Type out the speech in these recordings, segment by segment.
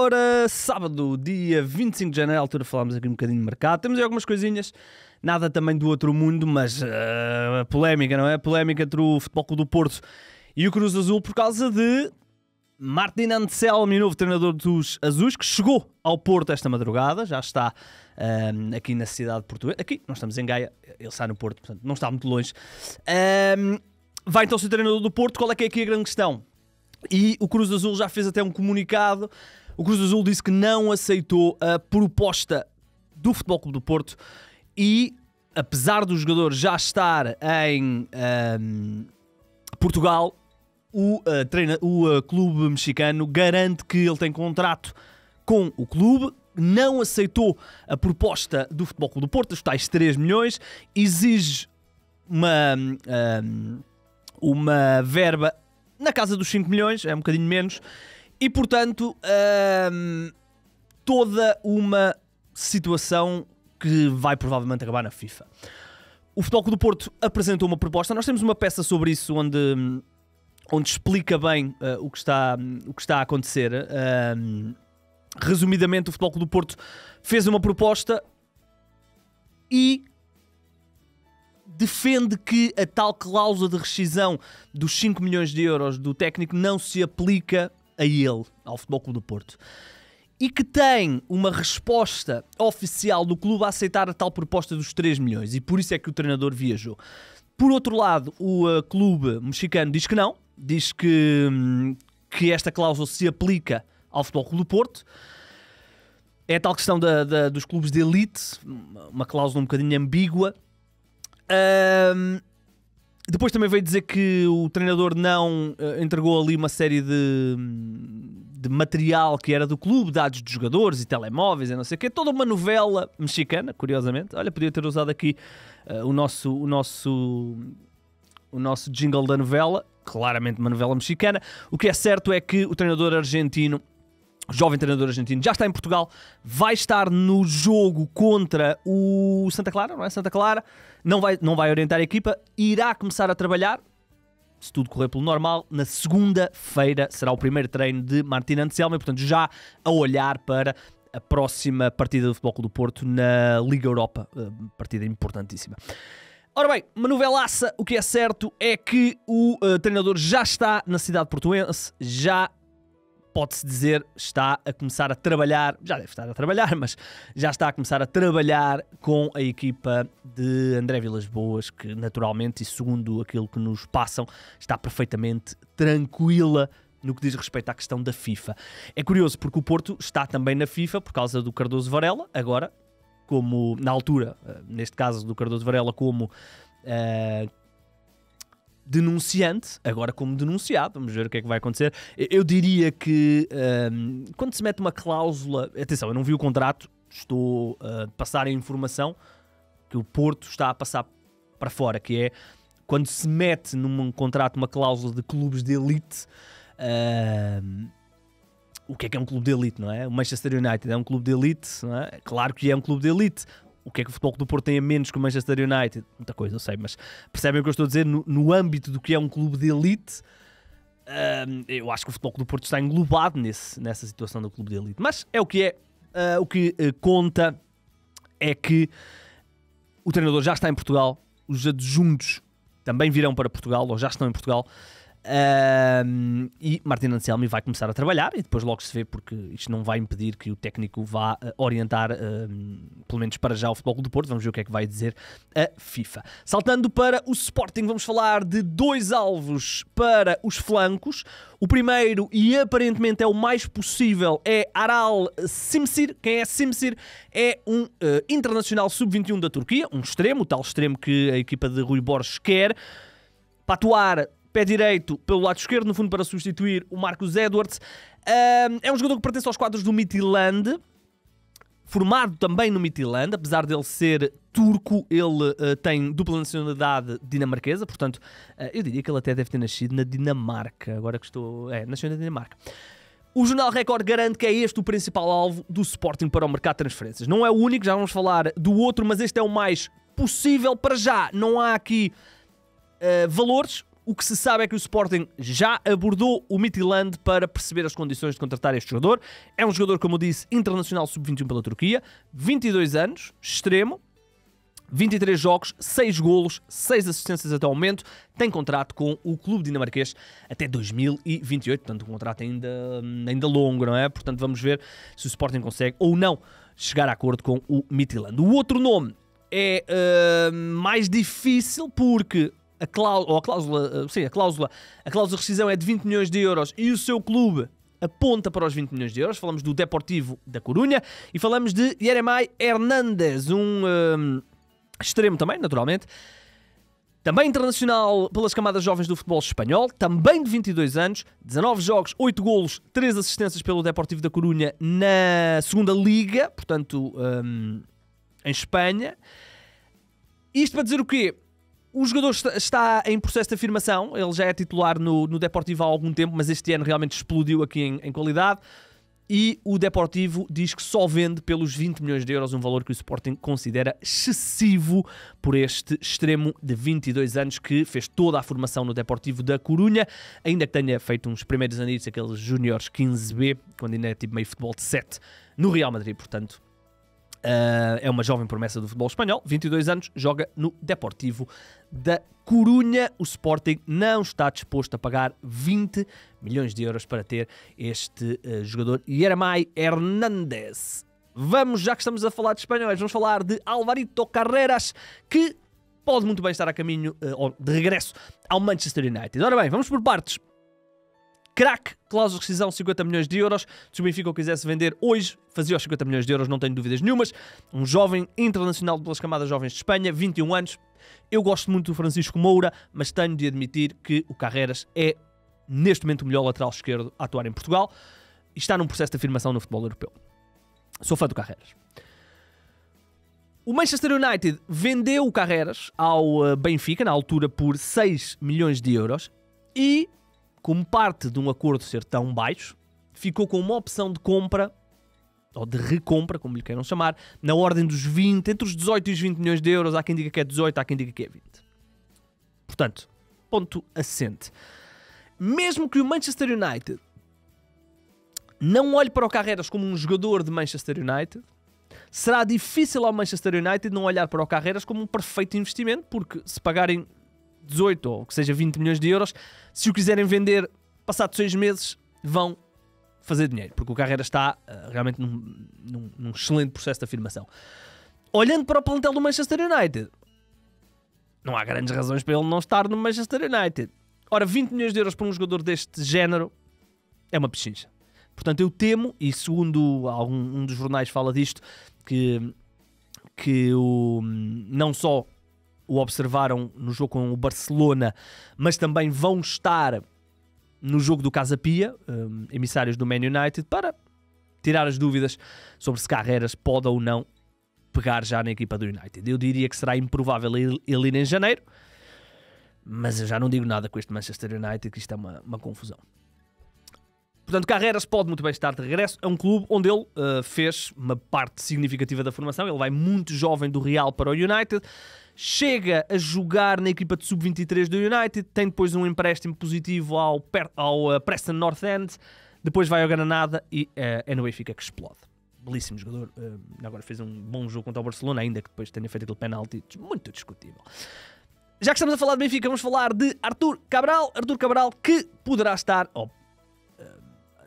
Ora, sábado, dia 25 de janeiro, à altura falámos aqui um bocadinho de mercado. Temos aí algumas coisinhas, nada também do outro mundo, mas polémica, não é? Polémica entre o Futebol Clube do Porto e o Cruz Azul por causa de Martin Anselmi, novo treinador dos Azuis, que chegou ao Porto esta madrugada, já está aqui na cidade de Portugal. Aqui, nós estamos em Gaia, ele está no Porto, portanto não está muito longe. Vai então ser treinador do Porto. Qual é que é aqui a grande questão? E o Cruz Azul já fez até um comunicado. O Cruz Azul disse que não aceitou a proposta do Futebol Clube do Porto e, apesar do jogador já estar em Portugal, o clube mexicano garante que ele tem contrato com o clube, não aceitou a proposta do Futebol Clube do Porto, os tais 3 milhões, exige uma verba na casa dos 5 milhões, é um bocadinho menos, e portanto toda uma situação que vai provavelmente acabar na FIFA. O Futebol Clube do Porto apresentou uma proposta, nós temos uma peça sobre isso onde explica bem o que está a acontecer. Resumidamente, o Futebol Clube do Porto fez uma proposta e defende que a tal cláusula de rescisão dos 5 milhões de euros do técnico não se aplica a ele, ao Futebol Clube do Porto. E que tem uma resposta oficial do clube a aceitar a tal proposta dos 3 milhões. E por isso é que o treinador viajou. Por outro lado, o clube mexicano diz que não. Diz que esta cláusula se aplica ao Futebol Clube do Porto. É a tal questão dos clubes de elite, uma cláusula um bocadinho ambígua. Depois também veio dizer que o treinador não entregou ali uma série de material que era do clube, dados de jogadores e telemóveis e não sei o quê. Toda uma novela mexicana, curiosamente. Olha, podia ter usado aqui o nosso jingle da novela, claramente uma novela mexicana. O que é certo é que o treinador argentino, o jovem treinador argentino, já está em Portugal, vai estar no jogo contra o Santa Clara, não é? Santa Clara não vai orientar a equipa, irá começar a trabalhar, se tudo correr pelo normal, na segunda-feira será o primeiro treino de Martin Anselmi, portanto já a olhar para a próxima partida do Futebol Clube do Porto na Liga Europa, partida importantíssima. Ora bem, uma novelaça, o que é certo é que o treinador já está na cidade portuense, já pode-se dizer, está a começar a trabalhar, já deve estar a trabalhar, mas já está a começar a trabalhar com a equipa de André Vilas-Boas, que naturalmente, e segundo aquilo que nos passam, está perfeitamente tranquila no que diz respeito à questão da FIFA. É curioso porque o Porto está também na FIFA por causa do Cardoso Varela, agora, como na altura, neste caso do Cardoso Varela, como denunciante, agora como denunciado. Vamos ver o que é que vai acontecer. Eu diria que quando se mete uma cláusula, atenção, eu não vi o contrato, estou a passar a informação que o Porto está a passar para fora, que é quando se mete num contrato uma cláusula de clubes de elite. O que é um clube de elite, não é? O Manchester United é um clube de elite, não é? Claro que é um clube de elite. O que é que o Futebol Clube do Porto tem a menos que o Manchester United? Muita coisa, eu sei, mas percebem o que eu estou a dizer? No âmbito do que é um clube de elite, eu acho que o Futebol Clube do Porto está englobado nessa situação do clube de elite. Mas é o que é. O que conta é que o treinador já está em Portugal, os adjuntos também virão para Portugal, ou já estão em Portugal, e Martin Anselmi vai começar a trabalhar e depois logo se vê, porque isto não vai impedir que o técnico vá orientar, pelo menos para já, o Futebol Clube do Porto. Vamos ver o que é que vai dizer a FIFA. Saltando para o Sporting, vamos falar de 2 alvos para os flancos. O primeiro, e aparentemente é o mais possível, é Aral Simsir. Quem é Simsir? É um internacional sub-21 da Turquia, um extremo, o tal extremo que a equipa de Rui Borges quer, para atuar pé direito pelo lado esquerdo, no fundo para substituir o Marcus Edwards. É um jogador que pertence aos quadros do Midtjylland, formado também no Midtjylland, apesar dele ser turco, ele tem dupla nacionalidade dinamarquesa, portanto, eu diria que ele até deve ter nascido na Dinamarca, agora que estou... nasceu na Dinamarca. O Jornal Record garante que é este o principal alvo do Sporting para o mercado de transferências. Não é o único, já vamos falar do outro, mas este é o mais possível para já. Não há aqui valores O que se sabe é que o Sporting já abordou o Midtjylland para perceber as condições de contratar este jogador. É um jogador, como eu disse, internacional sub-21 pela Turquia, 22 anos, extremo, 23 jogos, 6 golos, 6 assistências até ao momento. Tem contrato com o clube dinamarquês até 2028. Portanto, um contrato ainda longo, não é? Portanto, vamos ver se o Sporting consegue ou não chegar a acordo com o Midtjylland. O outro nome é mais difícil porque a cláusula de rescisão é de 20 milhões de euros e o seu clube aponta para os 20 milhões de euros. Falamos do Deportivo da Corunha e falamos de Yeremay Hernández, um extremo também, naturalmente. Também internacional pelas camadas jovens do futebol espanhol, também de 22 anos, 19 jogos, 8 golos, 3 assistências pelo Deportivo da Corunha na segunda liga, portanto, em Espanha. Isto para dizer o quê? O jogador está em processo de afirmação, ele já é titular no Deportivo há algum tempo, mas este ano realmente explodiu aqui em qualidade. E o Deportivo diz que só vende pelos 20 milhões de euros, um valor que o Sporting considera excessivo por este extremo de 22 anos que fez toda a formação no Deportivo da Corunha, ainda que tenha feito uns primeiros anos, aqueles júniores 15B, quando ainda é tipo meio futebol de 7, no Real Madrid, portanto. É uma jovem promessa do futebol espanhol, 22 anos, joga no Deportivo da Corunha. O Sporting não está disposto a pagar 20 milhões de euros para ter este jogador, Yeremay Hernández. Vamos, já que estamos a falar de espanhóis, vamos falar de Alvarito Carreras, que pode muito bem estar a caminho, de regresso ao Manchester United. Ora bem, vamos por partes. Crack, cláusula de rescisão 50 milhões de euros. Se o Benfica o quisesse vender hoje, fazia os 50 milhões de euros, não tenho dúvidas nenhumas. Um jovem internacional pelas camadas jovens de Espanha, 21 anos. Eu gosto muito do Francisco Moura, mas tenho de admitir que o Carreras é, neste momento, o melhor lateral esquerdo a atuar em Portugal e está num processo de afirmação no futebol europeu. Sou fã do Carreras. O Manchester United vendeu o Carreras ao Benfica, na altura, por 6 milhões de euros e, como parte de um acordo ser tão baixo, ficou com uma opção de compra, ou de recompra, como lhe queiram chamar, na ordem dos 20, entre os 18 e os 20 milhões de euros. Há quem diga que é 18, há quem diga que é 20. Portanto, ponto assente. Mesmo que o Manchester United não olhe para o Carreras como um jogador de Manchester United, será difícil ao Manchester United não olhar para o Carreras como um perfeito investimento, porque se pagarem 18 ou que seja 20 milhões de euros, se o quiserem vender passados 6 meses, vão fazer dinheiro, porque o Carreras está realmente num excelente processo de afirmação. Olhando para o plantel do Manchester United, não há grandes razões para ele não estar no Manchester United. Ora, 20 milhões de euros para um jogador deste género é uma pechincha. Portanto, eu temo, e segundo um dos jornais fala disto, que não só o observaram no jogo com o Barcelona, mas também vão estar no jogo do Casa Pia, emissários do Man United, para tirar as dúvidas sobre se Carreras pode ou não pegar já na equipa do United. Eu diria que será improvável ele ir em janeiro, mas eu já não digo nada com este Manchester United, que isto é uma confusão. Portanto, Carreras pode muito bem estar de regresso. É um clube onde ele fez uma parte significativa da formação. Ele vai muito jovem do Real para o United. Chega a jogar na equipa de sub-23 do United. Tem depois um empréstimo positivo ao Preston North End. Depois vai ao Granada e é no Benfica que explode. Belíssimo jogador. Agora fez um bom jogo contra o Barcelona, ainda que depois tenha feito aquele penalti muito discutível. Já que estamos a falar de Benfica, vamos falar de Artur Cabral. Artur Cabral, que poderá estar...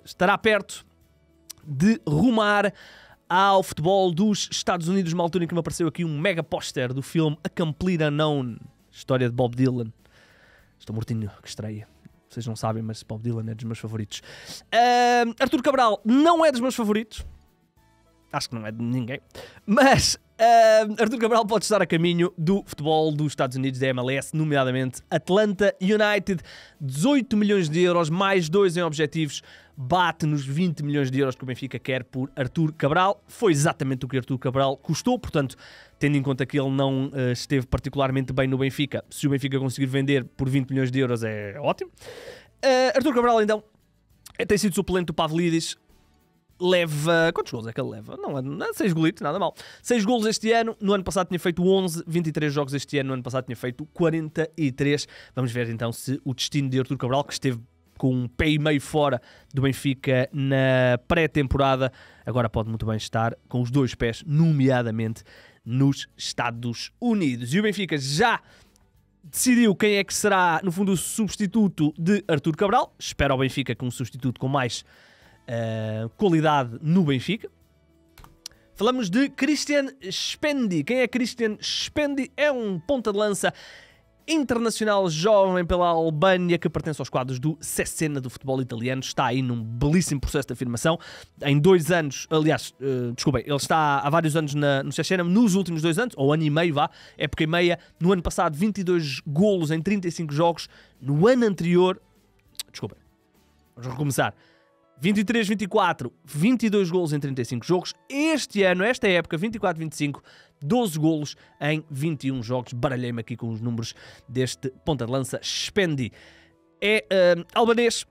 estará perto de rumar ao futebol dos Estados Unidos, uma altura em que me apareceu aqui um mega póster do filme A Complete Unknown, história de Bob Dylan. Estou mortinho que estreia. Vocês não sabem, mas Bob Dylan é dos meus favoritos. Artur Cabral não é dos meus favoritos. Acho que não é de ninguém. Mas Artur Cabral pode estar a caminho do futebol dos Estados Unidos, da MLS, nomeadamente Atlanta United. 18 milhões de euros, mais 2 em objetivos. Bate nos 20 milhões de euros que o Benfica quer por Artur Cabral. Foi exatamente o que Artur Cabral custou, portanto, tendo em conta que ele não esteve particularmente bem no Benfica, se o Benfica conseguir vender por 20 milhões de euros é ótimo. Artur Cabral, então, tem sido suplente do Pavlidis. leva... Quantos golos é que ele leva? Não é 6 golitos, nada mal. 6 golos este ano, no ano passado tinha feito 11, 23 jogos este ano, no ano passado tinha feito 43. Vamos ver então se o destino de Artur Cabral, que esteve com um pé e meio fora do Benfica na pré-temporada, agora pode muito bem estar com os 2 pés, nomeadamente nos Estados Unidos. E o Benfica já decidiu quem é que será, no fundo, o substituto de Artur Cabral. Espera o Benfica com um substituto com mais qualidade no Benfica. Falamos de Christian Spendi. Quem é Christian Spendi? É um ponta de lança internacional jovem pela Albânia que pertence aos quadros do Cesena do futebol italiano. Está aí num belíssimo processo de afirmação. Em 2 anos, aliás, desculpem, ele está há vários anos no Cesena, nos últimos 2 anos, ou ano e meio, época e meia. No ano passado, 22 golos em 35 jogos. No ano anterior, desculpem, vamos recomeçar. 23, 24, 22 golos em 35 jogos. Este ano, esta época, 24, 25, 12 golos em 21 jogos. Baralhei-me aqui com os números deste ponta de lança. Spendi é albanês,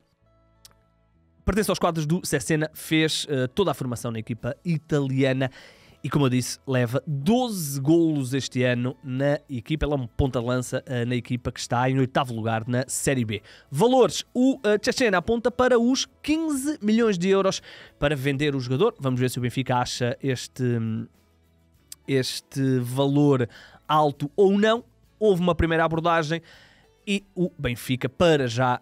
pertence aos quadros do Cesena, fez toda a formação na equipa italiana e, como eu disse, leva 12 golos este ano na equipa. Ele é um ponta de lança na equipa que está em 8º lugar na Série B. Valores, o Cesena aponta para os 15 milhões de euros para vender o jogador. Vamos ver se o Benfica acha este valor alto ou não. Houve uma primeira abordagem e o Benfica, para já,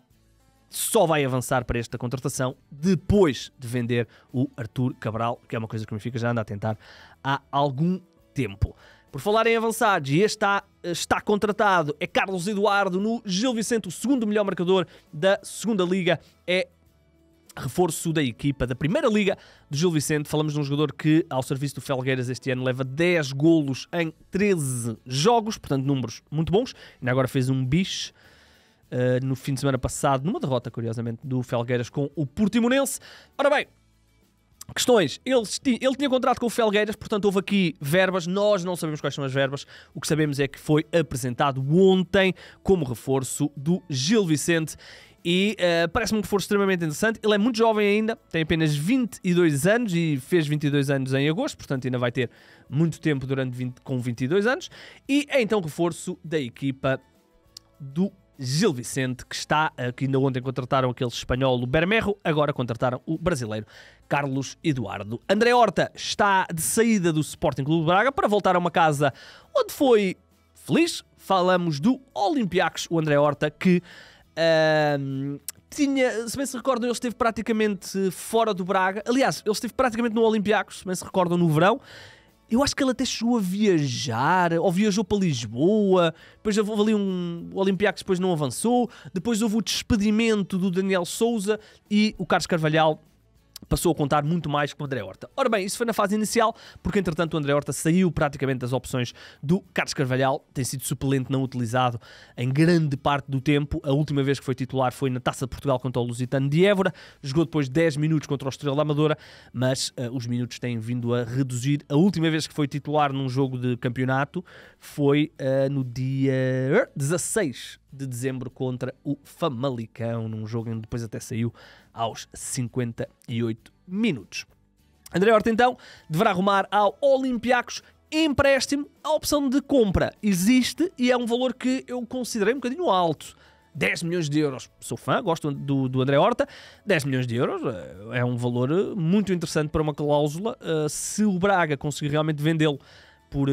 só vai avançar para esta contratação depois de vender o Artur Cabral, que é uma coisa que o Benfica já anda a tentar há algum tempo. Por falar em avançados, e este está contratado, é Carlos Eduardo no Gil Vicente, o segundo melhor marcador da segunda Liga, é reforço da equipa da Primeira Liga do Gil Vicente. Falamos de um jogador que, ao serviço do Felgueiras este ano, leva 10 golos em 13 jogos, portanto números muito bons. Ainda agora fez um biche no fim de semana passado, numa derrota, curiosamente, do Felgueiras com o Portimonense. Ora bem, questões. Ele tinha contrato com o Felgueiras, portanto houve aqui verbas. Nós não sabemos quais são as verbas. O que sabemos é que foi apresentado ontem como reforço do Gil Vicente e parece-me um reforço extremamente interessante. Ele é muito jovem ainda, tem apenas 22 anos e fez 22 anos em agosto, portanto ainda vai ter muito tempo com 22 anos. E é então reforço da equipa do Gil Vicente, que ainda ontem contrataram aquele espanhol, o Bermejo, agora contrataram o brasileiro Carlos Eduardo. André Horta está de saída do Sporting Clube de Braga para voltar a uma casa onde foi feliz. Falamos do Olympiacos, o André Horta, que tinha, se bem se recordam, ele esteve praticamente fora do Braga. Aliás, ele esteve praticamente no Olympiacos, se bem se recordam, no verão. Eu acho que ele até chegou a viajar, ou viajou para Lisboa, depois houve ali o Olympiacos depois não avançou, depois houve o despedimento do Daniel Sousa e o Carlos Carvalhal passou a contar muito mais com o André Horta. Ora bem, isso foi na fase inicial, porque entretanto o André Horta saiu praticamente das opções do Carlos Carvalhal, tem sido suplente não utilizado em grande parte do tempo. A última vez que foi titular foi na Taça de Portugal contra o Lusitano de Évora, jogou depois 10 minutos contra o Estrela da Amadora, mas os minutos têm vindo a reduzir. A última vez que foi titular num jogo de campeonato foi no dia 16 de dezembro contra o Famalicão, num jogo em que depois até saiu aos 58 minutos. André Horta, então, deverá arrumar ao Olympiacos empréstimo. A opção de compra existe e é um valor que eu considerei um bocadinho alto. 10 milhões de euros. Sou fã, gosto do André Horta. 10 milhões de euros é um valor muito interessante para uma cláusula. Se o Braga conseguir realmente vendê-lo por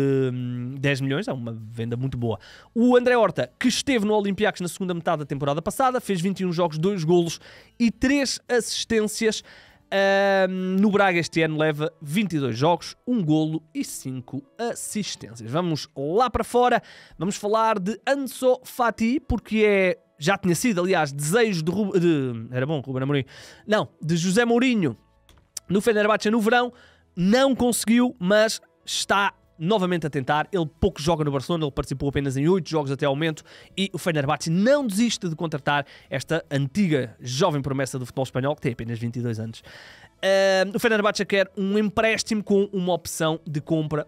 10 milhões, é uma venda muito boa. O André Horta, que esteve no Olympiacos na segunda metade da temporada passada, fez 21 jogos, 2 golos e 3 assistências. No Braga este ano leva 22 jogos, 1 golo e 5 assistências. Vamos lá para fora, vamos falar de Ansu Fati, porque já tinha sido, aliás, desejo de Ruben Amorim, não, de José Mourinho no Fenerbahçe no verão. Não conseguiu, mas está novamente a tentar. Ele pouco joga no Barcelona, ele participou apenas em 8 jogos até ao momento e o Fenerbahçe não desiste de contratar esta antiga jovem promessa do futebol espanhol, que tem apenas 22 anos. O Fenerbahçe quer um empréstimo com uma opção de compra.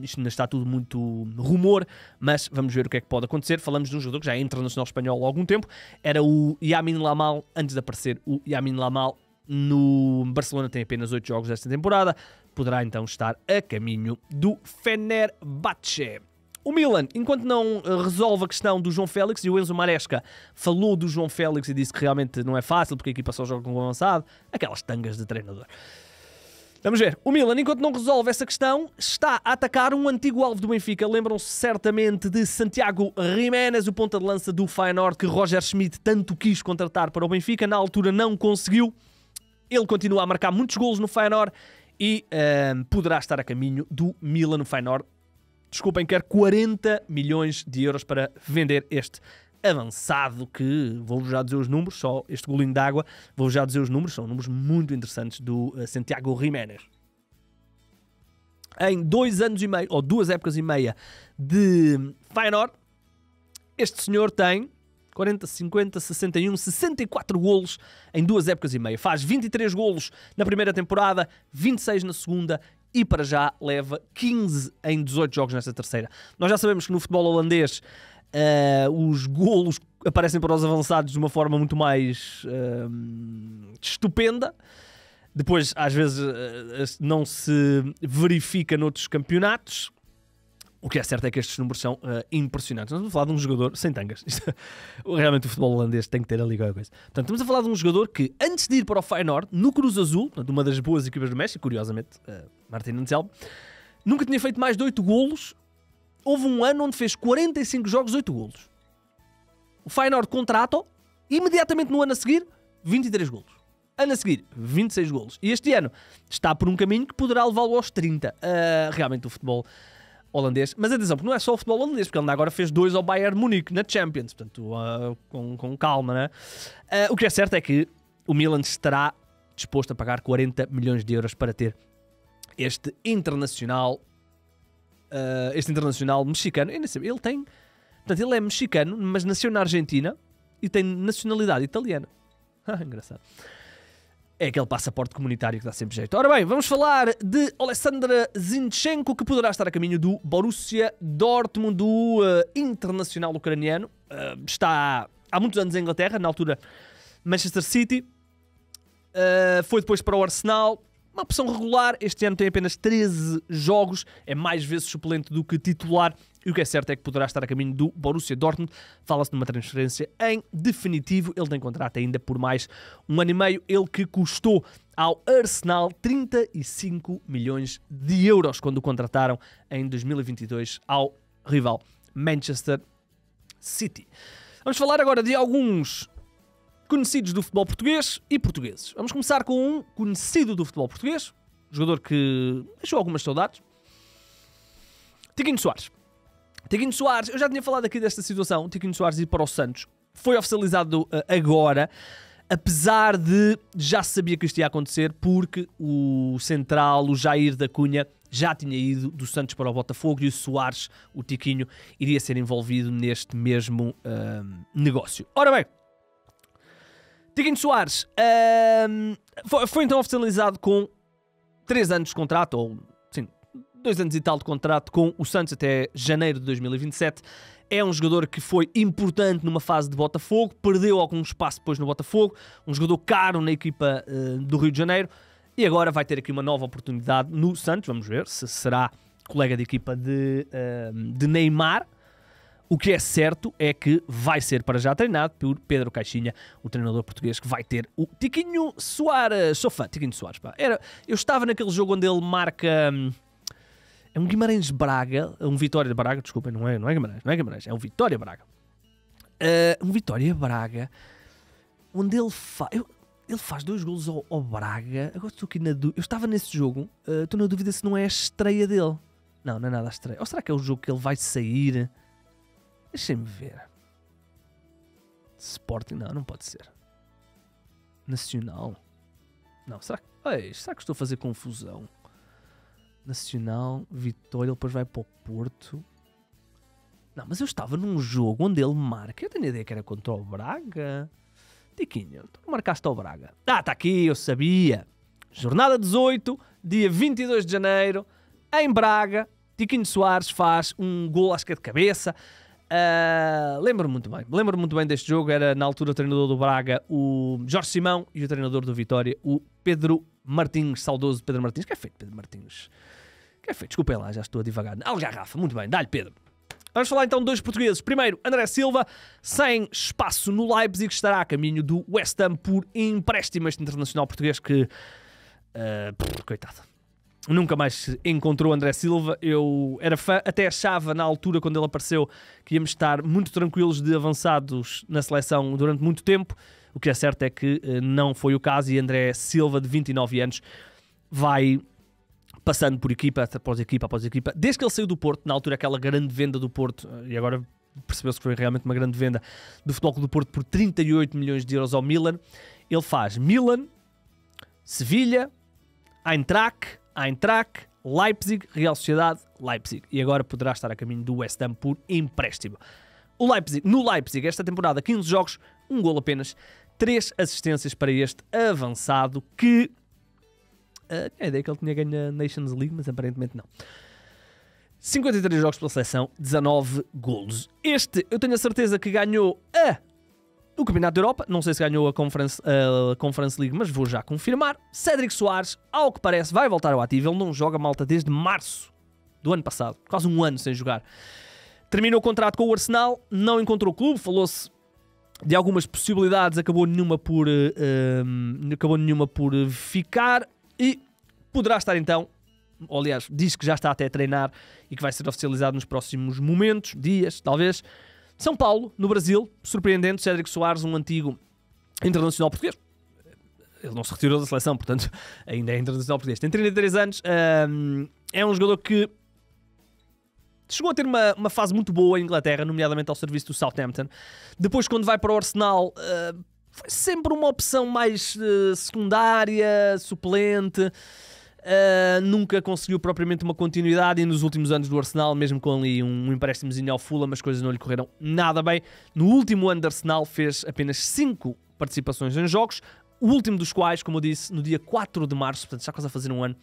Isto ainda está tudo muito rumor, mas vamos ver o que é que pode acontecer. Falamos de um jogador que já é internacional espanhol há algum tempo, era o Yamin Lamal, antes de aparecer o Yamin Lamal. no Barcelona tem apenas 8 jogos esta temporada, poderá então estar a caminho do Fenerbahçe. O Milan, enquanto não resolve a questão do João Félix, e o Enzo Maresca falou do João Félix e disse que realmente não é fácil porque a equipa só joga com o avançado, aquelas tangas de treinador. Vamos ver. O Milan, enquanto não resolve essa questão, está a atacar um antigo alvo do Benfica. Lembram-se certamente de Santiago Jiménez, o ponta de lança do Feyenoord, que Roger Schmidt tanto quis contratar para o Benfica. Na altura não conseguiu. Ele continua a marcar muitos golos no Feyenoord e poderá estar a caminho do Milan no Feyenoord. Desculpem, quer 40 milhões de euros para vender este avançado, que vou-vos já dizer os números, só este golinho de água, vou-vos já dizer os números, são números muito interessantes do Santiago Jiménez. Em 2 anos e meio, ou 2 épocas e meia de Feyenoord, este senhor tem 40, 50, 61, 64 golos em 2 épocas e meia. Faz 23 golos na primeira temporada, 26 na segunda e para já leva 15 em 18 jogos nesta terceira. Nós já sabemos que no futebol holandês os golos aparecem para os avançados de uma forma muito mais estupenda. Depois, às vezes, não se verifica noutros campeonatos. O que é certo é que estes números são impressionantes. Nós estamos a falar de um jogador sem tangas. Realmente o futebol holandês tem que ter ali qualquer coisa. Portanto, estamos a falar de um jogador que, antes de ir para o Feyenoord, no Cruz Azul, portanto, uma das boas equipas do México, curiosamente, Martin Anselmo, nunca tinha feito mais de 8 golos. Houve um ano onde fez 45 jogos, 8 golos. O Feyenoord contrata-o, imediatamente no ano a seguir, 23 golos. Ano a seguir, 26 golos. E este ano está por um caminho que poderá levá-lo aos 30. Realmente o futebol holandês. Mas atenção, porque não é só o futebol holandês, porque ele ainda agora fez 2 ao Bayern Munique na Champions. Portanto, com calma, né? O que é certo é que o Milan estará disposto a pagar 40 milhões de euros para ter este internacional mexicano. Eu nem sei, ele tem... Portanto, ele é mexicano, mas nasceu na Argentina e tem nacionalidade italiana. Engraçado. É aquele passaporte comunitário que dá sempre jeito. Ora bem, vamos falar de Alexander Zinchenko, que poderá estar a caminho do Borussia Dortmund, do internacional ucraniano. Está há muitos anos em Inglaterra, na altura Manchester City. Foi depois para o Arsenal. Uma opção regular, este ano tem apenas 13 jogos, é mais vezes suplente do que titular, e o que é certo é que poderá estar a caminho do Borussia Dortmund. Fala-se numa transferência em definitivo, ele tem contrato ainda por mais 1 ano e meio, ele que custou ao Arsenal 35 milhões de euros quando o contrataram em 2022 ao rival Manchester City. Vamos falar agora de alguns conhecidos do futebol português e portugueses. Vamos começar com um conhecido do futebol português, jogador que deixou algumas saudades. Tiquinho Soares. Tiquinho Soares, eu já tinha falado aqui desta situação, Tiquinho Soares ir para o Santos. Foi oficializado agora, apesar de já sabia que isto ia acontecer, porque o central, o Jair da Cunha, já tinha ido do Santos para o Botafogo e o Soares, o Tiquinho, iria ser envolvido neste mesmo negócio. Ora bem, Tiquinho Soares foi então oficializado com 3 anos de contrato, ou sim, 2 anos e tal de contrato com o Santos até janeiro de 2027. É um jogador que foi importante numa fase de Botafogo, perdeu algum espaço depois no Botafogo, um jogador caro na equipa do Rio de Janeiro, e agora vai ter aqui uma nova oportunidade no Santos. Vamos ver se será colega de equipa de Neymar. O que é certo é que vai ser para já treinado por Pedro Caixinha, o treinador português, que vai ter o Tiquinho Soares. Sou fã, Tiquinho Soares. Pá. Eu estava naquele jogo onde ele marca... É um Guimarães Braga, um Vitória Braga, desculpem, não é Guimarães, é um Vitória Braga. Um Vitória Braga, onde ele faz 2 golos ao Braga. Agora estou aqui na dúvida. Eu estava nesse jogo, estou na dúvida se não é a estreia dele. Não é nada a estreia. Ou será que é o jogo que ele vai sair... Deixem-me ver. Sporting, não pode ser. Nacional. Não, será que estou a fazer confusão? Nacional, Vitória, depois vai para o Porto. Não, mas eu estava num jogo onde ele marca. Eu tenho a ideia que era contra o Braga. Tiquinho, tu marcaste ao Braga. Está aqui, eu sabia. Jornada 18, dia 22 de janeiro, em Braga. Tiquinho Soares faz um gol, acho que é de cabeça. Lembro-me muito bem deste jogo. Era na altura o treinador do Braga, o Jorge Simão, e o treinador do Vitória, o Pedro Martins, saudoso Pedro Martins. Que é feito, Pedro Martins? Que é feito? Desculpem lá, já estou a divagar. Algarrafa, muito bem, dá-lhe Pedro. Vamos falar então de dois portugueses. Primeiro, André Silva, sem espaço no Leipzig, estará a caminho do West Ham por empréstimo. Este internacional português que... coitado. Nunca mais encontrou André Silva. Eu era fã, até achava na altura, quando ele apareceu, que íamos estar muito tranquilos de avançados na seleção durante muito tempo. O que é certo é que não foi o caso, e André Silva, de 29 anos, vai passando por equipa após equipa após equipa. Desde que ele saiu do Porto, na altura aquela grande venda do Porto, e agora percebeu-se que foi realmente uma grande venda do Futebol Clube do Porto por 38 milhões de euros ao Milan, ele faz Milan, Sevilha, Eintracht, Leipzig, Real Sociedade, Leipzig. E agora poderá estar a caminho do West Ham por empréstimo. No Leipzig, esta temporada, 15 jogos, 1 golo apenas, 3 assistências para este avançado que... a ideia que ele tinha ganho na Nations League, mas aparentemente não. 53 jogos pela seleção, 19 golos. Este, eu tenho a certeza que ganhou o Campeonato da Europa. Não sei se ganhou a Conference League, mas vou já confirmar. Cédric Soares, ao que parece, vai voltar ao ativo. Ele não joga, malta, desde março do ano passado. Quase um ano sem jogar. Terminou o contrato com o Arsenal, não encontrou clube, falou-se de algumas possibilidades, acabou nenhuma por ficar, e poderá estar então, ou, aliás, diz que já está até a treinar e que vai ser oficializado nos próximos momentos, dias, talvez. São Paulo, no Brasil, surpreendente, Cédric Soares, um antigo internacional português. Ele não se retirou da seleção, portanto, ainda é internacional português. Tem 33 anos, é um jogador que chegou a ter uma fase muito boa em Inglaterra, nomeadamente ao serviço do Southampton. Depois, quando vai para o Arsenal, foi sempre uma opção mais secundária, suplente. Nunca conseguiu propriamente uma continuidade, e nos últimos anos do Arsenal, mesmo com ali um empréstimozinho ao Fulham, as coisas não lhe correram nada bem. No último ano do Arsenal fez apenas 5 participações em jogos, o último dos quais, como eu disse, no dia 4 de março, portanto já quase a fazer um ano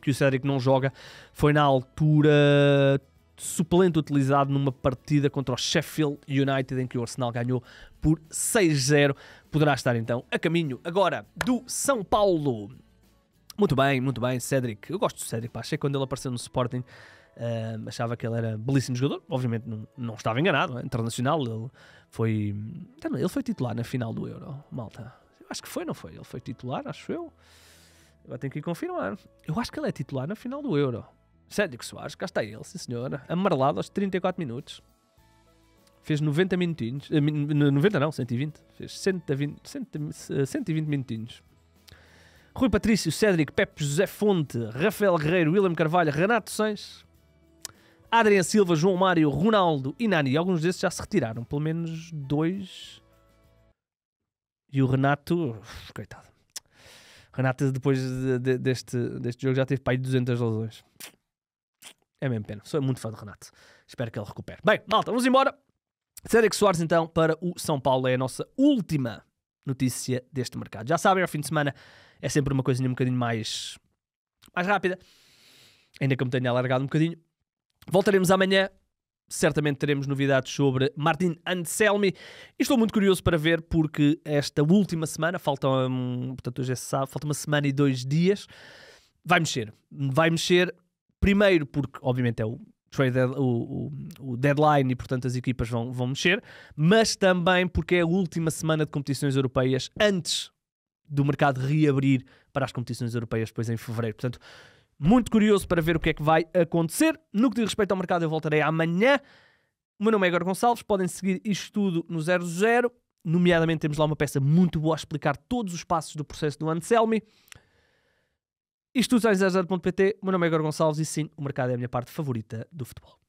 que o Cédric não joga. Foi na altura suplente utilizado numa partida contra o Sheffield United, em que o Arsenal ganhou por 6-0. Poderá estar então a caminho agora do São Paulo. Muito bem, Cédric. Eu gosto do Cédric, pá. Achei que quando ele apareceu no Sporting, achava que ele era belíssimo jogador. Obviamente não estava enganado, internacional. Ele foi titular na final do Euro, malta. Eu acho que foi, não foi? Ele foi titular, acho eu. Agora tenho que ir confirmar. Eu acho que ele é titular na final do Euro. Cédric Soares, cá está ele, sim senhora. Amarelado aos 34 minutos. Fez 90 minutinhos. 90 não, 120. Fez 120 minutinhos. Rui Patrício, Cédric, Pepe, José Fonte, Rafael Guerreiro, William Carvalho, Renato Sanches, Adriano Silva, João Mário, Ronaldo e Nani. Alguns desses já se retiraram, pelo menos 2. E o Renato, coitado. Renato, depois deste jogo, já teve para aí 200 lesões. É mesmo pena. Sou muito fã de Renato. Espero que ele recupere. Bem, malta, vamos embora. Cédric Soares, então, para o São Paulo. É a nossa última notícia deste mercado. Já sabem, ao fim de semana é sempre uma coisinha um bocadinho mais rápida. Ainda que eu me tenha alargado um bocadinho. Voltaremos amanhã. Certamente teremos novidades sobre Martin Anselmi. E estou muito curioso para ver, porque esta última semana, portanto hoje é sábado, falta uma semana e 2 dias, vai mexer. Vai mexer primeiro porque, obviamente, é o deadline e, portanto, as equipas vão mexer, mas também porque é a última semana de competições europeias antes do mercado reabrir para as competições europeias depois em fevereiro. Portanto, muito curioso para ver o que é que vai acontecer. No que diz respeito ao mercado, eu voltarei amanhã. O meu nome é Igor Gonçalves. Podem seguir isto tudo no 00. Nomeadamente, temos lá uma peça muito boa a explicar todos os passos do processo do Anselmi. Isto tudo em 00.pt. O meu nome é Igor Gonçalves e sim, o mercado é a minha parte favorita do futebol.